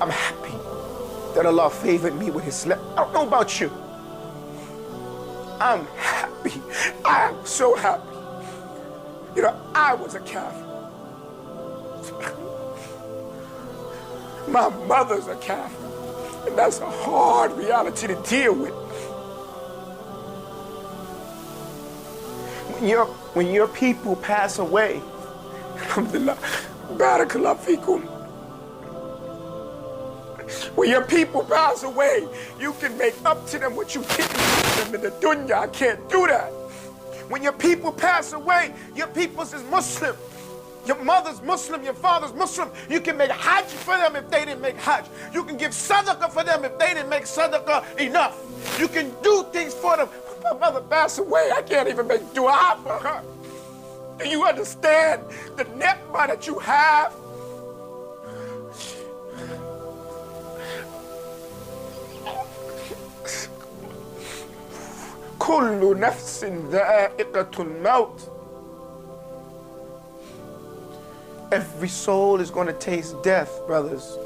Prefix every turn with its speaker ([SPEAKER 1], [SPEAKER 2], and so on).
[SPEAKER 1] I'm happy that Allah favored me with His I don't know about you. I'm happy. I am so happy. You know, I was a kafir. My mother's a kafir. And that's a hard reality to deal with. When your people pass away, alhamdulillah, barakallah fikum. When your people pass away, you can make up to them what you didn't do them in the dunya. I can't do that. When your people pass away, your people's is Muslim. Your mother's Muslim, your father's Muslim. You can make hajj for them if they didn't make hajj. You can give sadaqah for them if they didn't make sadaqah enough. You can do things for them. When my mother passed away, I can't even make dua for her. Do you understand the ni'mah that you have? كل نفس ذائقة الموت. Every soul is going to taste death, brothers.